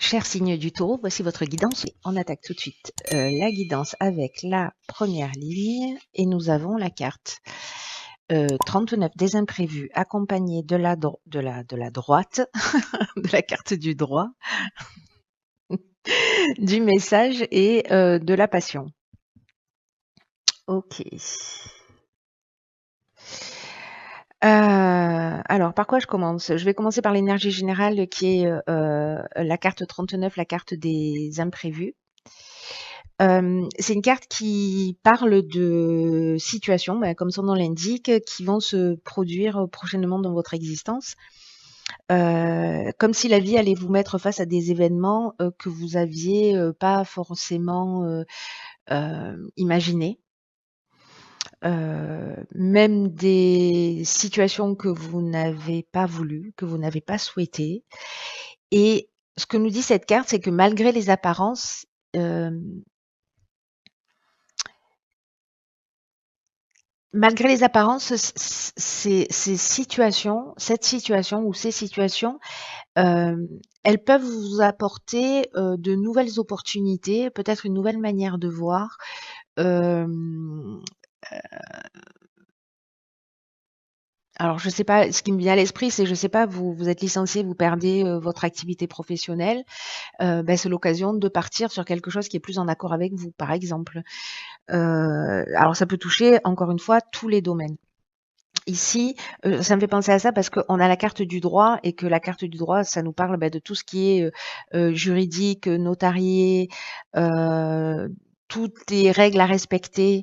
Cher signe du taureau, voici votre guidance. On attaque tout de suite la guidance avec la première ligne et nous avons la carte 39 des imprévus accompagnée de la droite, de la carte du droit, du message et de la passion. Ok. Alors, par quoi je commence? Je vais commencer par l'énergie générale qui est la carte 39, la carte des imprévus. C'est une carte qui parle de situations, comme son nom l'indique, qui vont se produire prochainement dans votre existence. Comme si la vie allait vous mettre face à des événements que vous aviez pas forcément imaginés. Même des situations que vous n'avez pas voulu, que vous n'avez pas souhaité. Et ce que nous dit cette carte, c'est que malgré les apparences, cette situation ou ces situations, elles peuvent vous apporter de nouvelles opportunités, peut-être une nouvelle manière de voir. Alors, je sais pas, ce qui me vient à l'esprit, c'est, je sais pas, vous êtes licencié, vous perdez votre activité professionnelle, c'est l'occasion de partir sur quelque chose qui est plus en accord avec vous, par exemple. Alors, ça peut toucher, encore une fois, tous les domaines. Ici, ça me fait penser à ça parce qu'on a la carte du droit et que la carte du droit, ça nous parle de tout ce qui est juridique, notarié, toutes les règles à respecter.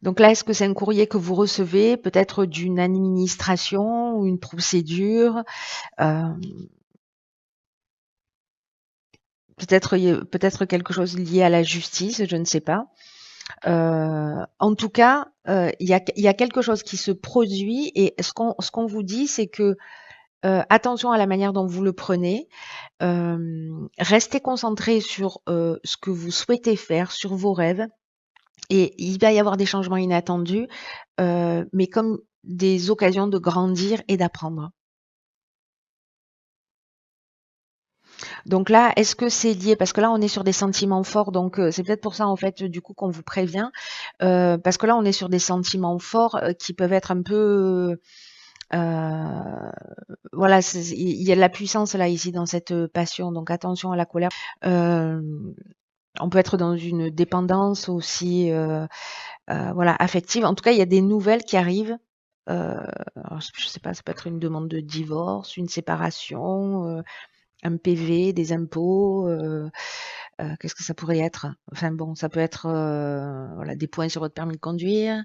Donc là, est-ce que c'est un courrier que vous recevez, peut-être d'une administration ou une procédure, peut-être quelque chose lié à la justice, je ne sais pas. En tout cas, il y a quelque chose qui se produit et ce qu'on vous dit, c'est que attention à la manière dont vous le prenez. Restez concentré sur ce que vous souhaitez faire, sur vos rêves. Et il va y avoir des changements inattendus, mais comme des occasions de grandir et d'apprendre. Donc là, est-ce que c'est lié? Parce que là, on est sur des sentiments forts, donc c'est peut-être pour ça, en fait, du coup, qu'on vous prévient. Parce que là, on est sur des sentiments forts qui peuvent être un peu... voilà, il y a de la puissance là, ici, dans cette passion, donc attention à la colère. On peut être dans une dépendance aussi, voilà, affective. En tout cas, il y a des nouvelles qui arrivent. Alors, je sais pas, ça peut être une demande de divorce, une séparation, un PV, des impôts, qu'est-ce que ça pourrait être? Enfin bon, ça peut être voilà, des points sur votre permis de conduire,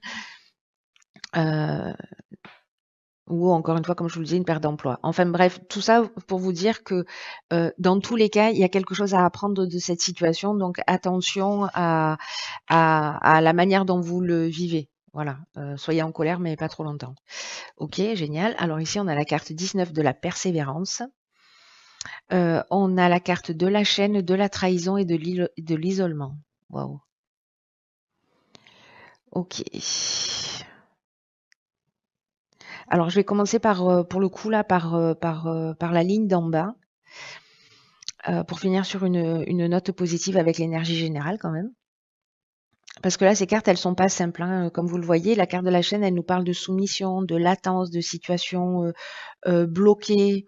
ou encore une fois, comme je vous le disais, une perte d'emploi. Enfin bref, tout ça pour vous dire que dans tous les cas, il y a quelque chose à apprendre de cette situation, donc attention à la manière dont vous le vivez. Voilà, soyez en colère, mais pas trop longtemps. Ok, génial. Alors ici, on a la carte 19 de la persévérance. On a la carte de la chaîne, de la trahison et de l'isolement. Waouh. Ok. Alors, je vais commencer par, pour le coup, là, par la ligne d'en bas, pour finir sur une note positive avec l'énergie générale quand même. Parce que là, ces cartes, elles sont pas simples, hein. Comme vous le voyez, la carte de la chaîne, elle nous parle de soumission, de latence, de situation bloquée,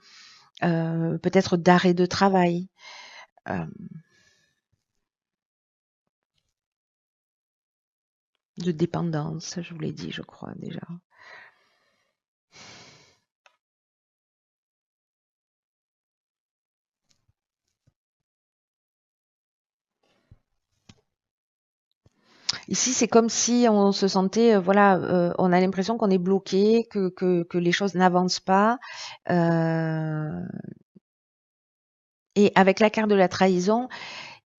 peut-être d'arrêt de travail. De dépendance, je vous l'ai dit, je crois déjà. Ici, c'est comme si on se sentait, voilà, on a l'impression qu'on est bloqué, que les choses n'avancent pas. Euh, et avec la carte de la trahison,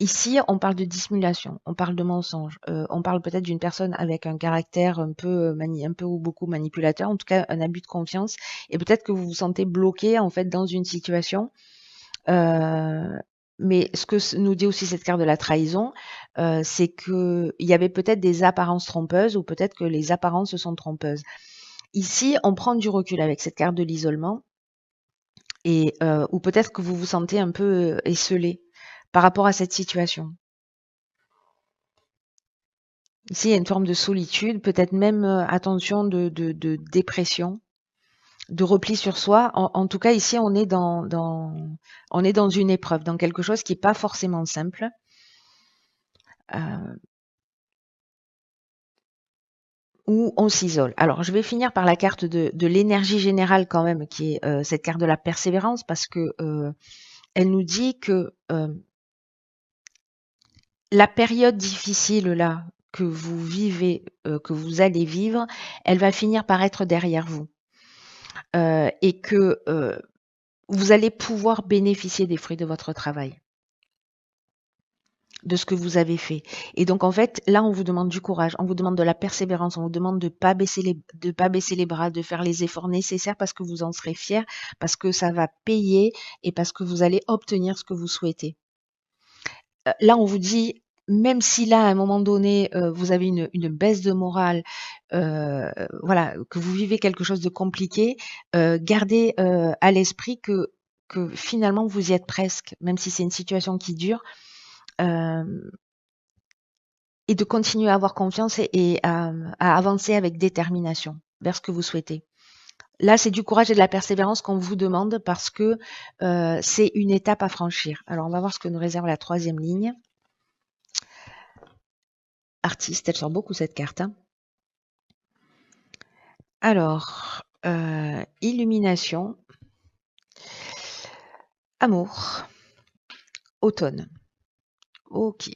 ici, on parle de dissimulation, on parle de mensonge, on parle peut-être d'une personne avec un caractère un peu, un peu ou beaucoup manipulateur, en tout cas un abus de confiance. Et peut-être que vous vous sentez bloqué en fait dans une situation. Mais ce que nous dit aussi cette carte de la trahison, c'est qu'il y avait peut-être des apparences trompeuses ou peut-être que les apparences sont trompeuses. Ici, on prend du recul avec cette carte de l'isolement et ou peut-être que vous vous sentez un peu esseulé par rapport à cette situation. Ici, il y a une forme de solitude, peut-être même, attention, de dépression, de repli sur soi. En tout cas, ici, on est on est dans une épreuve, dans quelque chose qui est pas forcément simple. Où on s'isole. Alors, je vais finir par la carte de l'énergie générale quand même, qui est cette carte de la persévérance, parce que elle nous dit que la période difficile là que vous vivez, que vous allez vivre, elle va finir par être derrière vous. Et que vous allez pouvoir bénéficier des fruits de votre travail, de ce que vous avez fait. Et donc en fait, là, on vous demande du courage, on vous demande de la persévérance, on vous demande de pas baisser les bras, de faire les efforts nécessaires parce que vous en serez fiers, parce que ça va payer et parce que vous allez obtenir ce que vous souhaitez. Là, on vous dit, même si là, à un moment donné, vous avez une baisse de morale, voilà, que vous vivez quelque chose de compliqué, gardez à l'esprit que finalement vous y êtes presque, même si c'est une situation qui dure. Et de continuer à avoir confiance et à avancer avec détermination vers ce que vous souhaitez. Là, c'est du courage et de la persévérance qu'on vous demande parce que c'est une étape à franchir. Alors, on va voir ce que nous réserve la troisième ligne. Artiste, elle sort beaucoup cette carte. Hein. Alors, illumination, amour, automne. Ok.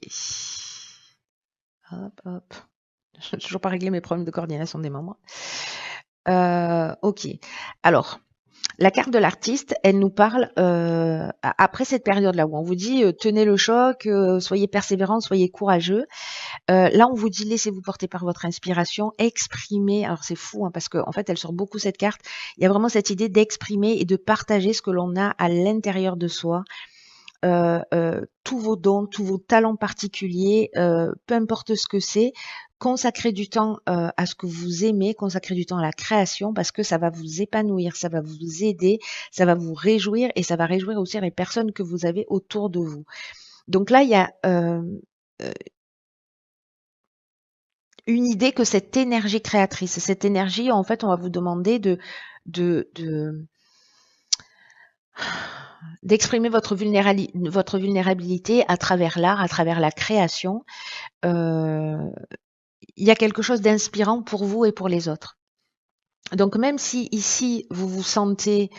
Hop, hop. Je n'ai toujours pas réglé mes problèmes de coordination des membres. Ok. Alors, la carte de l'artiste, elle nous parle après cette période-là où on vous dit tenez le choc, soyez persévérants, soyez courageux. Là, on vous dit laissez-vous porter par votre inspiration, exprimez. Alors c'est fou hein, parce qu'en fait, elle sort beaucoup cette carte. Il y a vraiment cette idée d'exprimer et de partager ce que l'on a à l'intérieur de soi. Tous vos dons, tous vos talents particuliers, peu importe ce que c'est, consacrez du temps à ce que vous aimez, consacrez du temps à la création parce que ça va vous épanouir, ça va vous aider, ça va vous réjouir et ça va réjouir aussi les personnes que vous avez autour de vous. Donc là, il y a une idée que cette énergie créatrice, cette énergie, en fait, on va vous demander de d'exprimer votre vulnérabilité à travers l'art, à travers la création. Il y a quelque chose d'inspirant pour vous et pour les autres. Donc même si ici vous vous sentez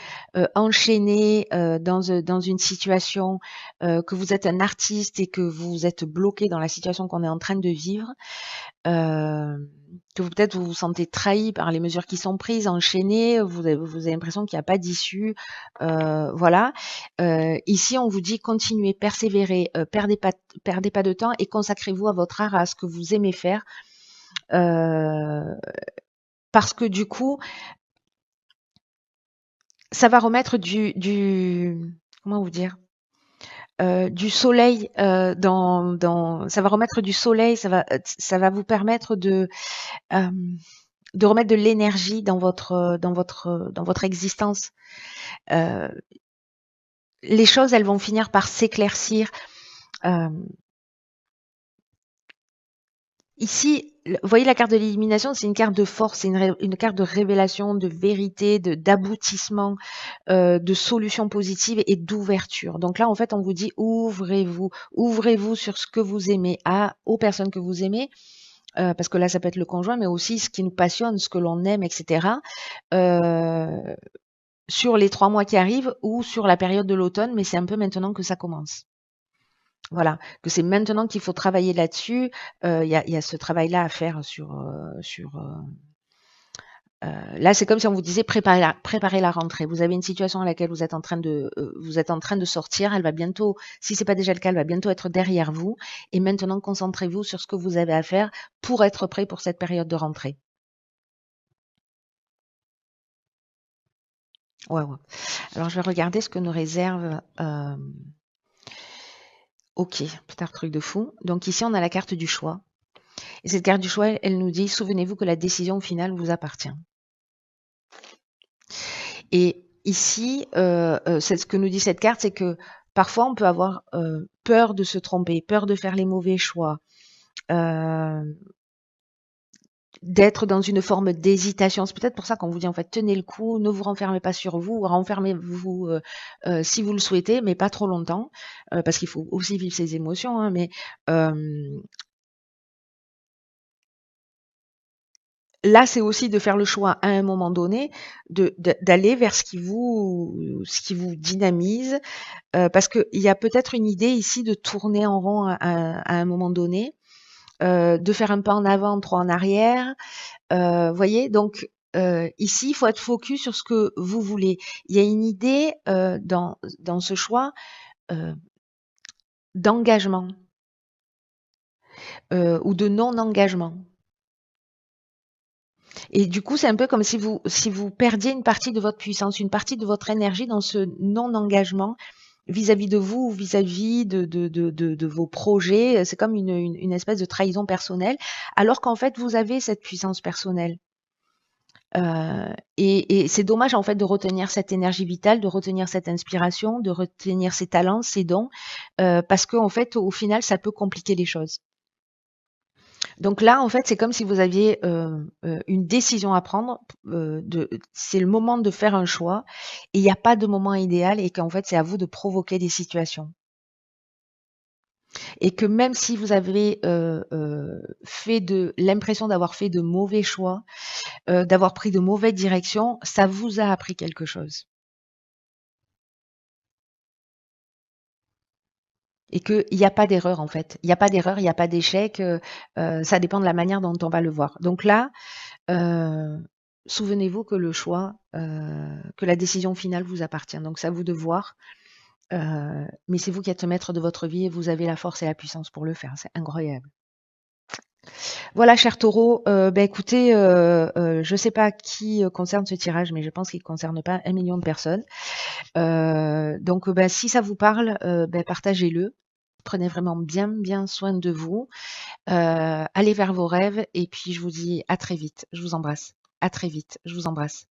enchaîné dans une situation, que vous êtes un artiste et que vous êtes bloqué dans la situation qu'on est en train de vivre, que peut-être vous vous sentez trahi par les mesures qui sont prises, enchaîné, vous avez l'impression qu'il n'y a pas d'issue, voilà. Ici, on vous dit continuez, persévérez, perdez pas de temps et consacrez-vous à votre art, à ce que vous aimez faire, parce que du coup, ça va remettre comment vous dire? Du soleil ça va remettre du soleil, ça va vous permettre euh, de remettre de l'énergie dans votre existence. Euh, les choses, elles vont finir par s'éclaircir. Euh, Ici, vous voyez la carte de l'élimination, c'est une carte de force, c'est une carte de révélation, de vérité, d'aboutissement, de solutions positives et d'ouverture. Donc là, en fait, on vous dit ouvrez-vous sur ce que vous aimez, aux personnes que vous aimez, parce que là, ça peut être le conjoint, mais aussi ce qui nous passionne, ce que l'on aime, etc. Sur les 3 mois qui arrivent ou sur la période de l'automne, mais c'est un peu maintenant que ça commence. Voilà, que c'est maintenant qu'il faut travailler là-dessus. Il y a ce travail-là à faire là, c'est comme si on vous disait préparer la rentrée. Vous avez une situation à laquelle vous êtes en train de sortir. Elle va bientôt, si c'est pas déjà le cas, elle va bientôt être derrière vous. Et maintenant, concentrez-vous sur ce que vous avez à faire pour être prêt pour cette période de rentrée. Ouais, ouais. Alors, je vais regarder ce que nous réserve. OK, putain, truc de fou. Donc ici, on a la carte du choix. Et cette carte du choix, elle nous dit, souvenez-vous que la décision finale vous appartient. Et ici, c'est ce que nous dit cette carte, c'est que parfois on peut avoir peur de se tromper, peur de faire les mauvais choix, d'être dans une forme d'hésitation. C'est peut-être pour ça qu'on vous dit en fait, tenez le coup, ne vous renfermez pas sur vous, renfermez-vous si vous le souhaitez, mais pas trop longtemps, parce qu'il faut aussi vivre ses émotions, hein, mais là, c'est aussi de faire le choix à un moment donné d'aller vers ce qui vous dynamise, parce qu'il y a peut-être une idée ici de tourner en rond à un moment donné, de faire un pas en avant, 3 en arrière. Voyez? Donc, ici, il faut être focus sur ce que vous voulez. Il y a une idée, dans ce choix, heu, d'engagement, ou de non-engagement. Et du coup, c'est un peu comme si vous perdiez une partie de votre puissance, une partie de votre énergie dans ce non-engagement vis-à-vis de vous, vis-à-vis de vos projets. C'est comme une espèce de trahison personnelle, alors qu'en fait, vous avez cette puissance personnelle. Et c'est dommage en fait de retenir cette énergie vitale, de retenir cette inspiration, de retenir ses talents, ses dons, parce qu'en fait, au final, ça peut compliquer les choses. Donc là, en fait, c'est comme si vous aviez une décision à prendre. C'est le moment de faire un choix, et il n'y a pas de moment idéal, et qu'en fait, c'est à vous de provoquer des situations. Et que même si vous avez fait l'impression d'avoir fait de mauvais choix, d'avoir pris de mauvaises directions, ça vous a appris quelque chose. Et qu'il n'y a pas d'erreur en fait. Il n'y a pas d'erreur, il n'y a pas d'échec. Ça dépend de la manière dont on va le voir. Donc là, euh, souvenez-vous que le choix, que la décision finale vous appartient. Donc c'est à vous de voir. Mais c'est vous qui êtes le maître de votre vie, et vous avez la force et la puissance pour le faire. C'est incroyable. Voilà, cher taureau, écoutez, je ne sais pas qui concerne ce tirage, mais je pense qu'il ne concerne pas 1 million de personnes. Donc, si ça vous parle, partagez-le. Prenez vraiment bien, bien soin de vous. Allez vers vos rêves, et puis je vous dis à très vite. Je vous embrasse. À très vite. Je vous embrasse.